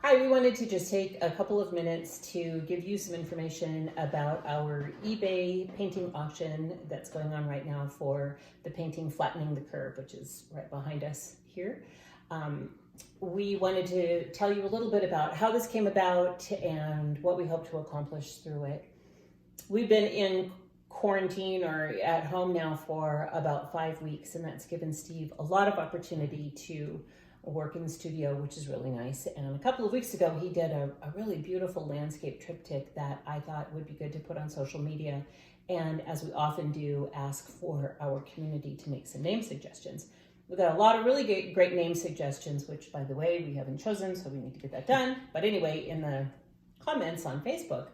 Hi, we wanted to just take a couple of minutes to give you some information about our eBay painting auction that's going on right now for the painting Flattening the Curve, which is right behind us here. We wanted to tell you a little bit about how this came about and what we hope to accomplish through it. We've been in quarantine or at home now for about 5 weeks, and that's given Steve a lot of opportunity to work in the studio, which is really nice. And a couple of weeks ago, he did a really beautiful landscape triptych that I thought would be good to put on social media. And as we often do, ask for our community to make some name suggestions. We got a lot of really great name suggestions, which by the way, we haven't chosen, so we need to get that done. But anyway, in the comments on Facebook,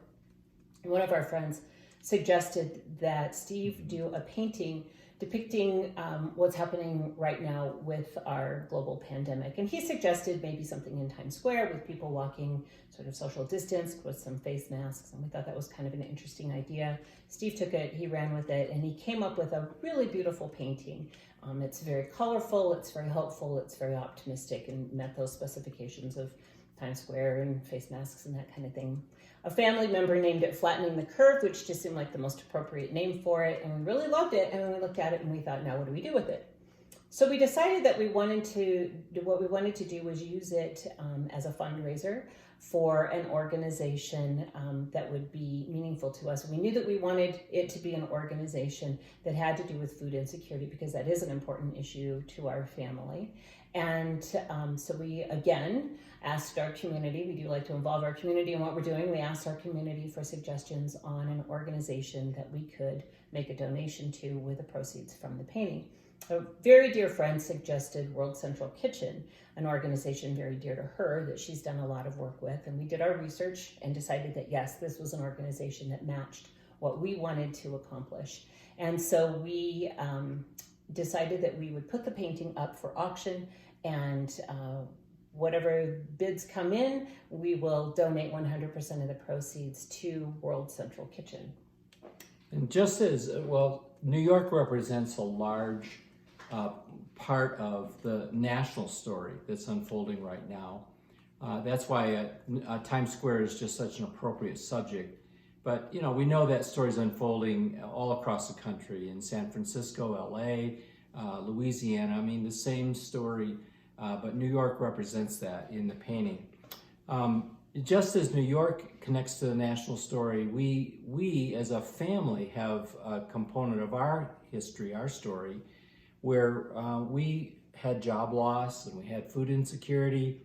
one of our friends suggested that Steve do a painting depicting what's happening right now with our global pandemic. And he suggested maybe something in Times Square with people walking sort of social distance with some face masks. And we thought that was kind of an interesting idea. Steve took it, he ran with it, and he came up with a really beautiful painting. It's very colorful, it's very hopeful, it's very optimistic, and met those specifications of Times Square and face masks and that kind of thing. A family member named it Flattening the Curve, which just seemed like the most appropriate name for it, and we really loved it. And then we looked at it and we thought, now what do we do with it? So we decided that what we wanted to do was use it as a fundraiser for an organization that would be meaningful to us. We knew that we wanted it to be an organization that had to do with food insecurity because that is an important issue to our family. And so we, again, asked our community. We do like to involve our community in what we're doing. We asked our community for suggestions on an organization that we could make a donation to with the proceeds from the painting. A very dear friend suggested World Central Kitchen, an organization very dear to her that she's done a lot of work with. And we did our research and decided that yes, this was an organization that matched what we wanted to accomplish. And so we decided that we would put the painting up for auction, and whatever bids come in, we will donate 100% of the proceeds to World Central Kitchen. And just as, well, New York represents a large part of the national story that's unfolding right now. That's why Times Square is just such an appropriate subject. But, you know, we know that story is unfolding all across the country, in San Francisco, LA, Louisiana. I mean, the same story, but New York represents that in the painting. Just as New York connects to the national story, we as a family have a component of our history, our story, where we had job loss and we had food insecurity.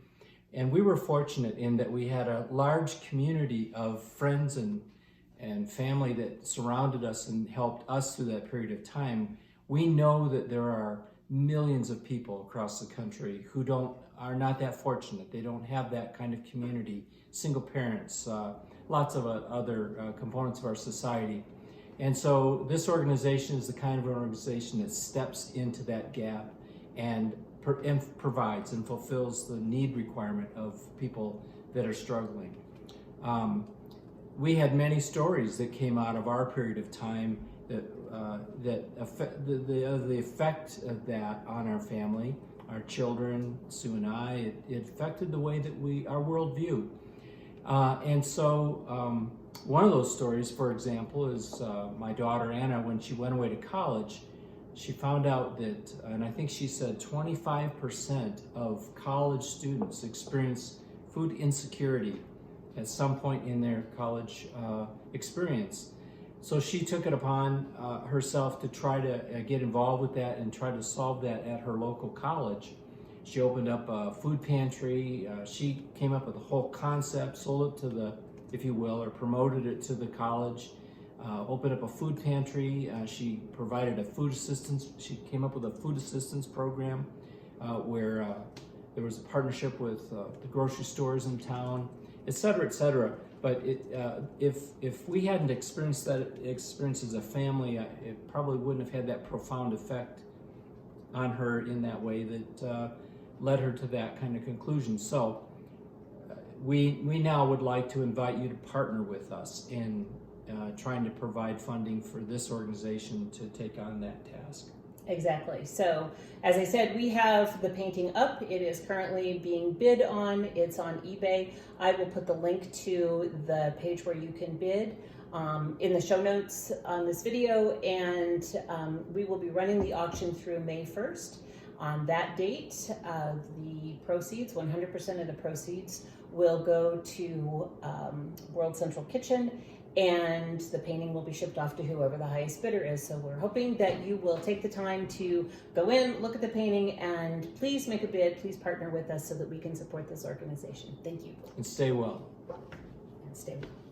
And we were fortunate in that we had a large community of friends and family that surrounded us and helped us through that period of time. We know that there are millions of people across the country who are not that fortunate. They don't have that kind of community, single parents, lots of other components of our society. And so this organization is the kind of organization that steps into that gap and provides and fulfills the need requirement of people that are struggling. We had many stories that came out of our period of time that affect the effect of that on our family, our children, Sue and I. It affected the way that our worldview. And so one of those stories, for example, is my daughter Anna. When she went away to college, she found out that, and I think she said 25% of college students experience food insecurity at some point in their college experience. So she took it upon herself to try to get involved with that and try to solve that at her local college. She opened up a food pantry. She came up with a whole concept, sold it to the, if you will, or promoted it to the college. Opened up a food pantry. She provided a food assistance. She came up with a food assistance program where there was a partnership with the grocery stores in town, et cetera, et cetera. But if we hadn't experienced that experience as a family, it probably wouldn't have had that profound effect on her in that way that led her to that kind of conclusion. So we now would like to invite you to partner with us in trying to provide funding for this organization to take on that task. Exactly. So, as I said, we have the painting up. It is currently being bid on. It's on eBay. I will put the link to the page where you can bid in the show notes on this video, and we will be running the auction through May 1st. On that date, the proceeds, 100% of the proceeds, will go to World Central Kitchen, and the painting will be shipped off to whoever the highest bidder is. So we're hoping that you will take the time to go in, look at the painting, and please make a bid. Please partner with us so that we can support this organization. Thank you. And stay well. And stay well.